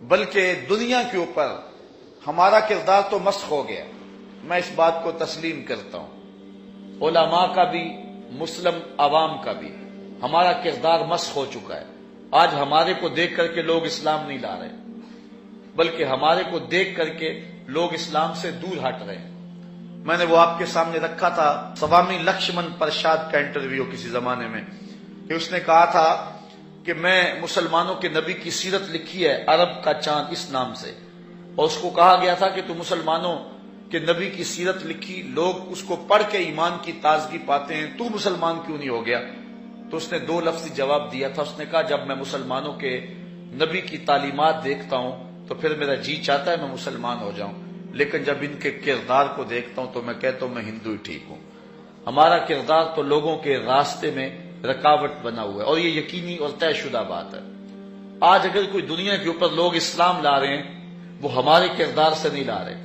بلکہ دنیا کے اوپر ہمارا کردار تو مسخ ہو گیا. میں اس بات کو تسلیم کرتا ہوں، علماء کا بھی مسلم عوام کا بھی ہمارا کردار مسخ ہو چکا ہے. آج ہمارے کو دیکھ کر کے لوگ اسلام نہیں لا رہے، بلکہ ہمارے کو دیکھ کر کے لوگ اسلام سے دور ہٹ رہے ہیں. میں نے وہ آپ کے سامنے رکھا تھا سوامی لکشمن پرساد کا انٹرویو کسی زمانے میں، کہ اس نے کہا تھا کہ میں مسلمانوں کے نبی کی سیرت لکھی ہے عرب کا چاند اس نام سے، اور اس کو کہا گیا تھا کہ تو مسلمانوں کے نبی کی سیرت لکھی، لوگ اس کو پڑھ کے ایمان کی تازگی پاتے ہیں، تو مسلمان کیوں نہیں ہو گیا؟ تو اس نے 2 لفظی جواب دیا تھا. اس نے کہا جب میں مسلمانوں کے نبی کی تعلیمات دیکھتا ہوں تو پھر میرا جی چاہتا ہے میں مسلمان ہو جاؤں، لیکن جب ان کے کردار کو دیکھتا ہوں تو میں کہتا ہوں میں ہندو ہی ٹھیک ہوں. ہمارا کردار تو لوگوں کے راستے میں رکاوٹ بنا ہوا ہے، اور یہ یقینی اور طے شدہ بات ہے. آج اگر کوئی دنیا کے اوپر لوگ اسلام لا رہے ہیں وہ ہمارے کردار سے نہیں لا رہے،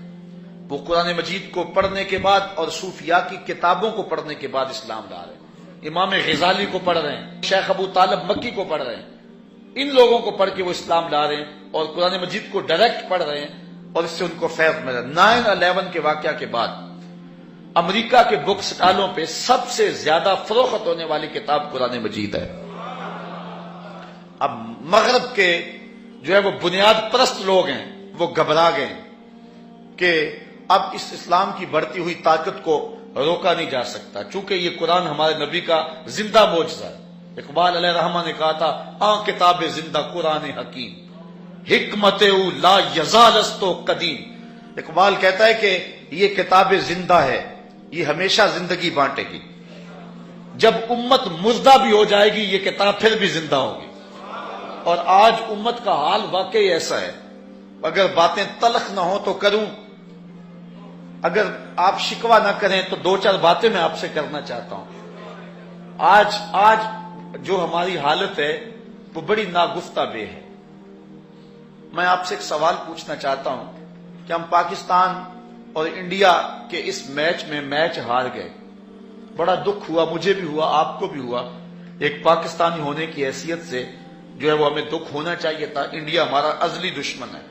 وہ قرآن مجید کو پڑھنے کے بعد اور صوفیاء کی کتابوں کو پڑھنے کے بعد اسلام لا رہے ہیں. امام غزالی کو پڑھ رہے ہیں، شیخ ابو طالب مکی کو پڑھ رہے ہیں، ان لوگوں کو پڑھ کے وہ اسلام لا رہے ہیں اور قرآن مجید کو ڈائریکٹ پڑھ رہے ہیں، اور اس سے ان کو فیض مل رہا ہے. 9/11 کے واقعہ کے بعد امریکہ کے بک سٹالوں پہ سب سے زیادہ فروخت ہونے والی کتاب قرآن مجید ہے. اب مغرب کے جو ہے وہ بنیاد پرست لوگ ہیں وہ گھبرا گئے کہ اب اس اسلام کی بڑھتی ہوئی طاقت کو روکا نہیں جا سکتا، چونکہ یہ قرآن ہمارے نبی کا زندہ معجزہ ہے. اقبال علیہ رحمہ نے کہا تھا کتاب زندہ قرآن حکیم حکمت او لا یزالستو قدیم. اقبال کہتا ہے کہ یہ کتاب زندہ ہے، یہ ہمیشہ زندگی بانٹے گی. جب امت مردہ بھی ہو جائے گی یہ کتاب پھر بھی زندہ ہوگی. اور آج امت کا حال واقعی ایسا ہے. اگر باتیں تلخ نہ ہوں تو کروں، اگر آپ شکوہ نہ کریں تو 2-4 باتیں میں آپ سے کرنا چاہتا ہوں. آج جو ہماری حالت ہے وہ بڑی ناگفتہ بے ہے. میں آپ سے ایک سوال پوچھنا چاہتا ہوں کہ ہم پاکستان اور انڈیا کے اس میچ ہار گئے. بڑا دکھ ہوا، مجھے بھی ہوا، آپ کو بھی ہوا. ایک پاکستانی ہونے کی حیثیت سے جو ہے وہ ہمیں دکھ ہونا چاہیے تھا. انڈیا ہمارا ازلی دشمن ہے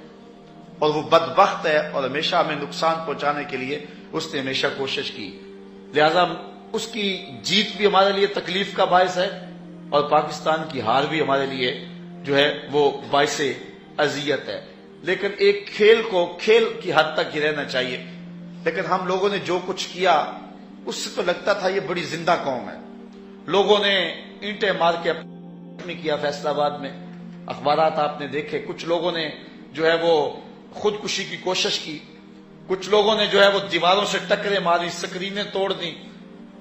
اور وہ بدبخت ہے اور ہمیشہ ہمیں نقصان پہنچانے کے لیے اس نے ہمیشہ کوشش کی. لہذا اس کی جیت بھی ہمارے لیے تکلیف کا باعث ہے اور پاکستان کی ہار بھی ہمارے لیے جو ہے وہ باعث اذیت ہے. لیکن ایک کھیل کو کھیل کی حد تک ہی رہنا چاہیے. لیکن ہم لوگوں نے جو کچھ کیا اس سے تو لگتا تھا یہ بڑی زندہ قوم ہے. لوگوں نے اینٹیں مار کے کیا فیصل آباد میں، اخبارات آپ نے دیکھے. کچھ لوگوں نے جو ہے وہ خودکشی کی کوشش کی، کچھ لوگوں نے جو ہے وہ دیواروں سے ٹکرے ماری، سکرینیں توڑ دیں،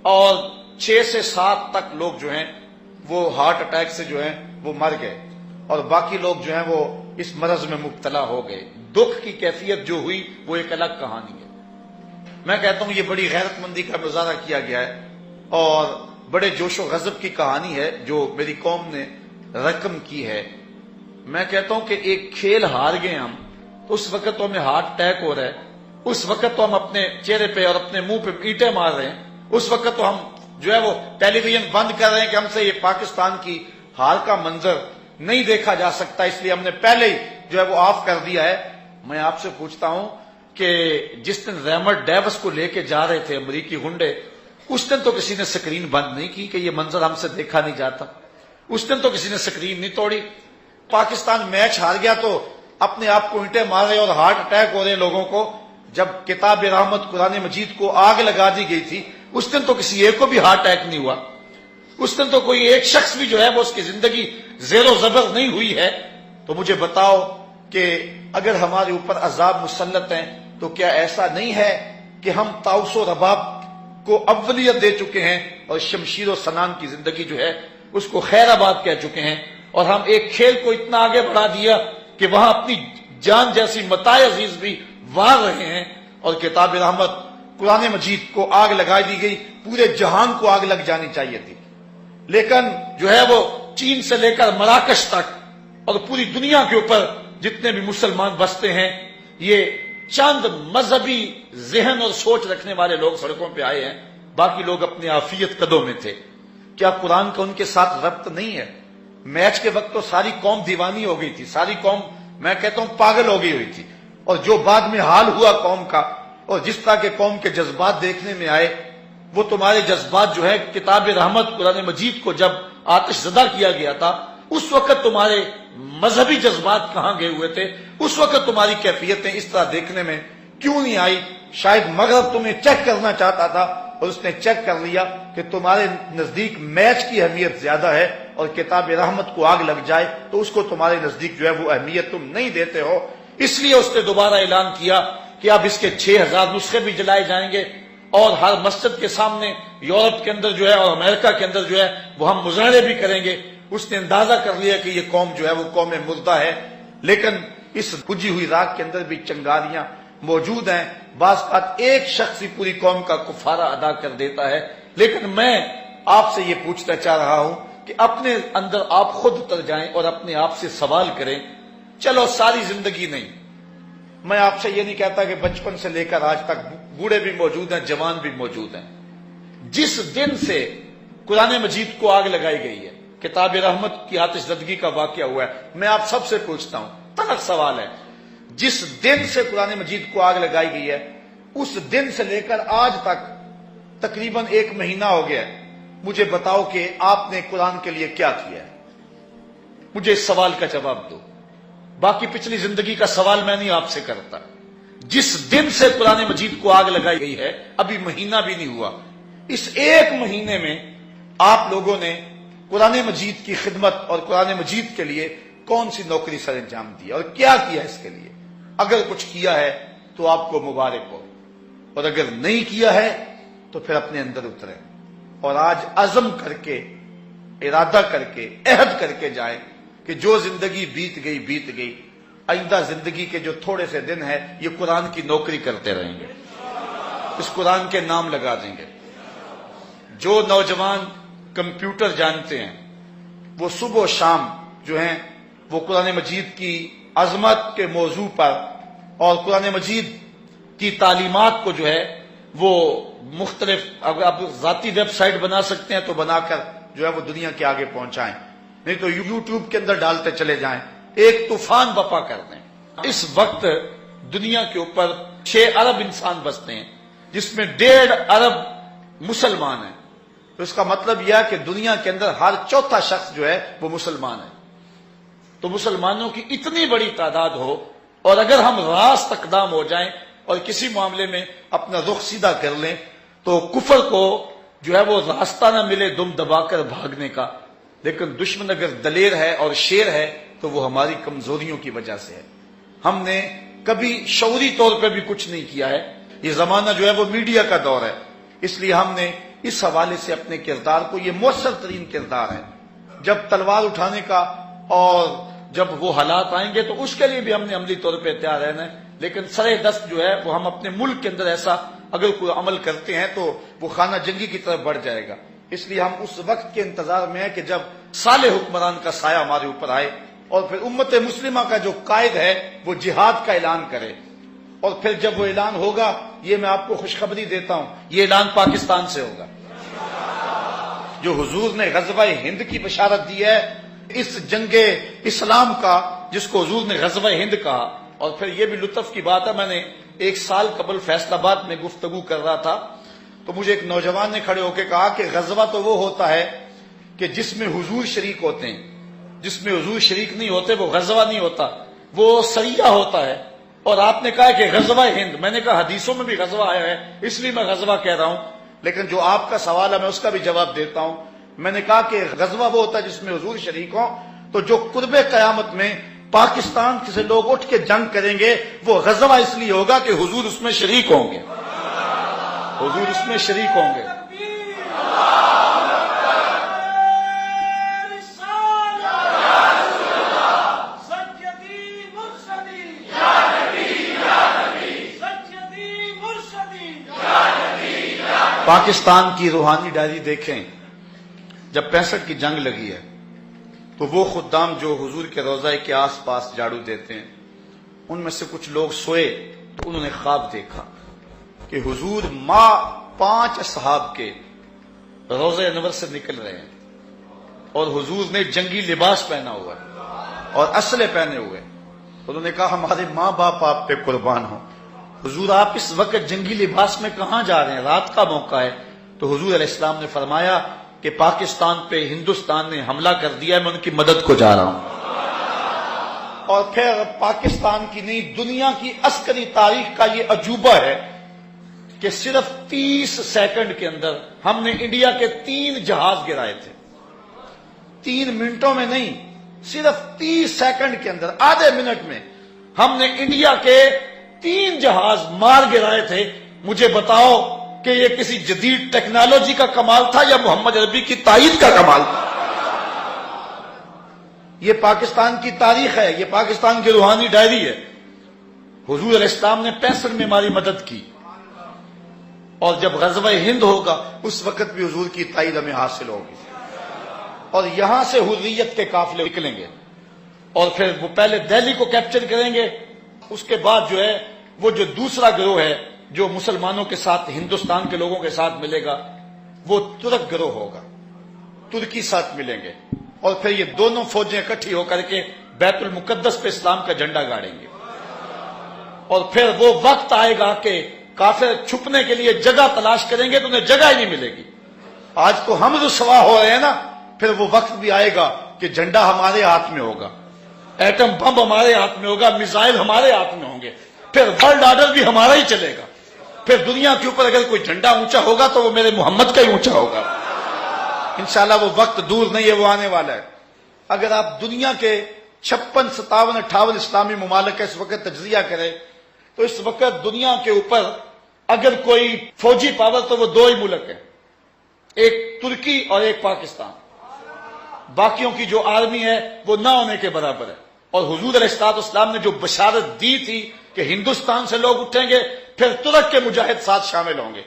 اور 6 سے 7 تک لوگ جو ہیں وہ ہارٹ اٹیک سے جو ہیں وہ مر گئے، اور باقی لوگ جو ہیں وہ اس مرض میں مبتلا ہو گئے. دکھ کی کیفیت جو ہوئی وہ ایک الگ کہانی ہے. میں کہتا ہوں یہ بڑی غیرت مندی کا مظاہرہ کیا گیا ہے اور بڑے جوش و غضب کی کہانی ہے جو میری قوم نے رقم کی ہے. میں کہتا ہوں کہ ایک کھیل ہار گئے ہم، اس وقت تو ہمیں ہارٹ اٹیک ہو رہا ہے، اس وقت تو ہم اپنے چہرے پہ اور اپنے منہ پہ اینٹیں مار رہے ہیں، اس وقت تو ہم جو ہے وہ ٹیلی ویژن بند کر رہے ہیں کہ ہم سے یہ پاکستان کی ہار کا منظر نہیں دیکھا جا سکتا، اس لیے ہم نے پہلے ہی جو ہے وہ آف کر دیا ہے. میں آپ سے پوچھتا ہوں کہ جس دن ریمر ڈیوس کو لے کے جا رہے تھے امریکی گنڈے، اس دن تو کسی نے سکرین بند نہیں کی کہ یہ منظر ہم سے دیکھا نہیں جاتا، اس دن تو کسی نے سکرین نہیں توڑی. پاکستان میچ ہار گیا تو اپنے آپ کو اینٹیں مار رہے اور ہارٹ اٹیک ہو رہے لوگوں کو. جب کتاب رحمت قرآن مجید کو آگ لگا دی گئی تھی اس دن تو کسی ایک کو بھی ہارٹ اٹیک نہیں ہوا، اس دن تو کوئی ایک شخص بھی جو ہے وہ اس کی زندگی زیر و زبر نہیں ہوئی ہے. تو مجھے بتاؤ کہ اگر ہمارے اوپر عذاب مسلط ہیں تو کیا ایسا نہیں ہے کہ ہم طاؤس و رباب کو اولیت دے چکے ہیں اور شمشیر و سنان کی زندگی جو ہے اس کو خیر آباد کہہ چکے ہیں، اور ہم ایک کھیل کو اتنا آگے بڑھا دیا کہ وہاں اپنی جان جیسی متاع عزیز بھی وار رہے ہیں، اور کتاب رحمت قرآن مجید کو آگ لگائی دی گئی. پورے جہان کو آگ لگ جانی چاہیے تھی، لیکن جو ہے وہ چین سے لے کر مراکش تک اور پوری دنیا کے اوپر جتنے بھی مسلمان بستے ہیں یہ چند مذہبی ذہن اور سوچ رکھنے والے لوگ سڑکوں پہ آئے ہیں، باقی لوگ اپنی عافیت قدوں میں تھے. کیا قرآن کا ان کے ساتھ ربط نہیں ہے؟ میچ کے وقت تو ساری قوم دیوانی ہو گئی تھی، ساری قوم میں کہتا ہوں پاگل ہو گئی ہوئی تھی، اور جو بعد میں حال ہوا قوم کا، اور جس طرح کے قوم کے جذبات دیکھنے میں آئے، وہ تمہارے جذبات جو ہے کتاب رحمت قرآن مجید کو جب آتش زدہ کیا گیا تھا، اس وقت تمہارے مذہبی جذبات کہاں گئے ہوئے تھے؟ اس وقت تمہاری کیفیتیں اس طرح دیکھنے میں کیوں نہیں آئی؟ شاید مغرب تمہیں چیک کرنا چاہتا تھا، اور اس نے چیک کر لیا کہ تمہارے نزدیک میچ کی اہمیت زیادہ ہے، اور کتاب رحمت کو آگ لگ جائے تو اس کو تمہارے نزدیک جو ہے وہ اہمیت تم نہیں دیتے ہو۔ اس لیے اس نے دوبارہ اعلان کیا کہ اب اس کے 6000 نسخے بھی جلائے جائیں گے، اور ہر مسجد کے سامنے یورپ کے اندر جو ہے اور امریکہ کے اندر جو ہے وہ ہم مظاہرے بھی کریں گے۔ اس نے اندازہ کر لیا کہ یہ قوم جو ہے وہ قوم مردہ ہے، لیکن اس بجھی ہوئی راک کے اندر بھی چنگاریاں موجود ہیں۔ بعض اوقات ایک شخص ہی پوری قوم کا کفارہ ادا کر دیتا ہے۔ لیکن میں آپ سے یہ پوچھنا چاہ رہا ہوں کہ اپنے اندر آپ خود اتر جائیں اور اپنے آپ سے سوال کریں۔ چلو ساری زندگی نہیں، میں آپ سے یہ نہیں کہتا کہ بچپن سے لے کر آج تک بوڑھے بھی موجود ہیں، جوان بھی موجود ہیں، جس دن سے قرآن مجید کو آگ لگائی گئی ہے، کتاب رحمت کی آتش زدگی کا واقعہ ہوا ہے، میں آپ سب سے پوچھتا ہوں، تلخ سوال ہے، جس دن سے قرآن مجید کو آگ لگائی گئی ہے اس دن سے لے کر آج تک تقریباً 1 مہینہ ہو گیا ہے، مجھے بتاؤ کہ آپ نے قرآن کے لیے کیا کیا ہے؟ مجھے اس سوال کا جواب دو۔ باقی پچھلی زندگی کا سوال میں نہیں آپ سے کرتا۔ جس دن سے قرآن مجید کو آگ لگائی گئی ہے ابھی مہینہ بھی نہیں ہوا، اس 1 مہینے میں آپ لوگوں نے قرآن مجید کی خدمت اور قرآن مجید کے لیے کون سی نوکری سر انجام دی اور کیا کیا اس کے لیے؟ اگر کچھ کیا ہے تو آپ کو مبارک ہو، اور اگر نہیں کیا ہے تو پھر اپنے اندر اتریں اور آج عزم کر کے، ارادہ کر کے، عہد کر کے جائیں کہ جو زندگی بیت گئی، آئندہ زندگی کے جو تھوڑے سے دن ہے یہ قرآن کی نوکری کرتے رہیں گے، اس قرآن کے نام لگا دیں گے۔ جو نوجوان کمپیوٹر جانتے ہیں وہ صبح و شام جو ہیں وہ قرآن مجید کی عظمت کے موضوع پر اور قرآن مجید کی تعلیمات کو جو ہے وہ مختلف، اگر آپ ذاتی ویب سائٹ بنا سکتے ہیں تو بنا کر جو ہے وہ دنیا کے آگے پہنچائیں، نہیں تو یوٹیوب کے اندر ڈالتے چلے جائیں، ایک طوفان بپا کر دیں۔ اس وقت دنیا کے اوپر 6 ارب انسان بستے ہیں جس میں 1.5 ارب مسلمان ہیں، تو اس کا مطلب یہ ہے کہ دنیا کے اندر ہر 4تھا شخص جو ہے وہ مسلمان ہے۔ تو مسلمانوں کی اتنی بڑی تعداد ہو اور اگر ہم راست اقدام ہو جائیں اور کسی معاملے میں اپنا رخ سیدھا کر لیں تو کفر کو جو ہے وہ راستہ نہ ملے دم دبا کر بھاگنے کا، لیکن دشمن اگر دلیر ہے اور شیر ہے تو وہ ہماری کمزوریوں کی وجہ سے ہے۔ ہم نے کبھی شعوری طور پہ بھی کچھ نہیں کیا ہے، یہ زمانہ جو ہے وہ میڈیا کا دور ہے، اس لیے ہم نے اس حوالے سے اپنے کردار کو، یہ مؤثر ترین کردار ہے، جب تلوار اٹھانے کا اور جب وہ حالات آئیں گے تو اس کے لیے بھی ہم نے عملی طور پہ تیار رہنا ہے، لیکن سرے دست جو ہے وہ ہم اپنے ملک کے اندر ایسا اگر کوئی عمل کرتے ہیں تو وہ خانہ جنگی کی طرف بڑھ جائے گا۔ اس لیے ہم اس وقت کے انتظار میں ہیں کہ جب صالح حکمران کا سایہ ہمارے اوپر آئے اور پھر امت مسلمہ کا جو قائد ہے وہ جہاد کا اعلان کرے، اور پھر جب وہ اعلان ہوگا، یہ میں آپ کو خوشخبری دیتا ہوں، یہ اعلان پاکستان سے ہوگا۔ جو حضور نے غزوہ ہند کی بشارت دی ہے، اس جنگ اسلام کا جس کو حضور نے غزوہ ہند کہا، اور پھر یہ بھی لطف کی بات ہے، میں نے 1 سال قبل فیصل آباد میں گفتگو کر رہا تھا تو مجھے ایک نوجوان نے کھڑے ہو کے کہا کہ غزوہ تو وہ ہوتا ہے کہ جس میں حضور شریک ہوتے ہیں، جس میں حضور شریک نہیں ہوتے وہ غزوہ نہیں ہوتا، وہ سریہ ہوتا ہے۔ اور آپ نے کہا کہ غزوہ ہند، میں نے کہا حدیثوں میں بھی غزوہ آیا ہے اس لیے میں غزوہ کہہ رہا ہوں، لیکن جو آپ کا سوال ہے میں اس کا بھی جواب دیتا ہوں۔ میں نے کہا کہ غزوہ وہ ہوتا ہے جس میں حضور شریک ہوں، تو جو قرب قیامت میں پاکستان سے لوگ اٹھ کے جنگ کریں گے وہ غزوہ اس لیے ہوگا کہ حضور اس میں شریک ہوں گے، حضور اس میں شریک ہوں گے۔ پاکستان کی روحانی ڈائری دیکھیں، جب 65 کی جنگ لگی ہے تو وہ خدام جو حضور کے روضہ کے آس پاس جھاڑو دیتے ہیں، ان میں سے کچھ لوگ سوئے تو انہوں نے خواب دیکھا کہ حضور 5 اصحاب کے روضہ انور سے نکل رہے ہیں اور حضور نے جنگی لباس پہنا ہوا ہے اور اسلحے پہنے ہوئے، انہوں نے کہا ہمارے ماں باپ آپ پہ قربان ہوں، حضور آپ اس وقت جنگی لباس میں کہاں جا رہے ہیں، رات کا موقع ہے؟ تو حضور علیہ السلام نے فرمایا کہ پاکستان پہ ہندوستان نے حملہ کر دیا ہے، میں ان کی مدد کو جا رہا ہوں۔ اور پھر پاکستان کی نہیں دنیا کی عسکری تاریخ کا یہ عجوبہ ہے کہ صرف 30 سیکنڈ کے اندر ہم نے انڈیا کے 3 جہاز گرائے تھے، 3 منٹوں میں نہیں، صرف 30 سیکنڈ کے اندر، آدھے منٹ میں ہم نے انڈیا کے 3 جہاز مار گرائے تھے۔ مجھے بتاؤ کہ یہ کسی جدید ٹیکنالوجی کا کمال تھا یا محمد عربی کی تائید کا کمال تھا؟ یہ پاکستان کی تاریخ ہے، یہ پاکستان کی روحانی ڈائری ہے۔ حضور علیہ السلام نے 65 میں ہماری مدد کی، اور جب غزوہ ہند ہوگا اس وقت بھی حضور کی تائید ہمیں حاصل ہوگی، اور یہاں سے حریت کے قافلے نکلیں گے، اور پھر وہ پہلے دہلی کو کیپچر کریں گے، اس کے بعد جو ہے وہ جو دوسرا گروہ ہے جو مسلمانوں کے ساتھ ہندوستان کے لوگوں کے ساتھ ملے گا وہ ترک گروہ ہوگا، ترکی ساتھ ملیں گے، اور پھر یہ دونوں فوجیں اکٹھی ہو کر کے بیت المقدس پہ اسلام کا جھنڈا گاڑیں گے، اور پھر وہ وقت آئے گا کہ کافر چھپنے کے لیے جگہ تلاش کریں گے تو انہیں جگہ ہی نہیں ملے گی۔ آج تو ہم رسوا ہو رہے ہیں نا، پھر وہ وقت بھی آئے گا کہ جھنڈا ہمارے ہاتھ میں ہوگا، ایٹم بم ہمارے ہاتھ میں ہوگا، میزائل ہمارے ہاتھ میں ہوں گے، پھر ورلڈ آرڈر بھی ہمارا ہی چلے گا۔ پھر دنیا کے اوپر اگر کوئی جھنڈا اونچا ہوگا تو وہ میرے محمد کا ہی اونچا ہوگا۔ انشاءاللہ وہ وقت دور نہیں ہے، وہ آنے والا ہے۔ اگر آپ دنیا کے 56 57 58 اسلامی ممالک کا اس وقت تجزیہ کریں تو اس وقت دنیا کے اوپر اگر کوئی فوجی پاور تو وہ 2 ہی ملک ہیں، ایک ترکی اور ایک پاکستان، باقیوں کی جو آرمی ہے وہ نہ ہونے کے برابر ہے۔ اور حضور علیہ السلام نے جو بشارت دی تھی کہ ہندوستان سے لوگ اٹھیں گے پھر ترک کے مجاہد ساتھ شامل ہوں گے،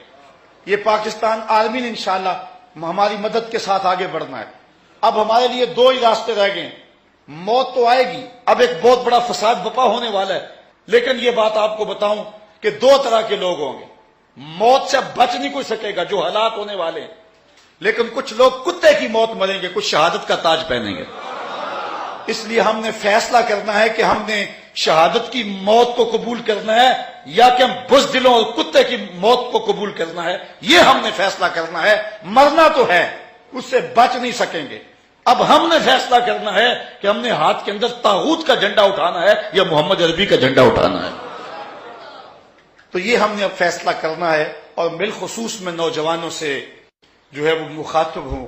یہ پاکستان آرمی نے انشاءاللہ ہماری مدد کے ساتھ آگے بڑھنا ہے۔ اب ہمارے لیے 2 ہی راستے رہ گئے، موت تو آئے گی، اب ایک بہت بڑا فساد بپا ہونے والا ہے، لیکن یہ بات آپ کو بتاؤں کہ 2 طرح کے لوگ ہوں گے، موت سے بچ نہیں کوئی سکے گا جو حالات ہونے والے ہیں، لیکن کچھ لوگ کتے کی موت مریں گے، کچھ شہادت کا تاج پہنیں گے۔ اس لیے ہم نے فیصلہ کرنا ہے کہ ہم نے شہادت کی موت کو قبول کرنا ہے یا کہ ہم بزدلوں اور کتے کی موت کو قبول کرنا ہے، یہ ہم نے فیصلہ کرنا ہے۔ مرنا تو ہے، اس سے بچ نہیں سکیں گے۔ اب ہم نے فیصلہ کرنا ہے کہ ہم نے ہاتھ کے اندر طاغوت کا جھنڈا اٹھانا ہے یا محمد عربی کا جھنڈا اٹھانا ہے۔ تو یہ ہم نے اب فیصلہ کرنا ہے، اور بالخصوص میں نوجوانوں سے جو ہے وہ مخاطب ہوں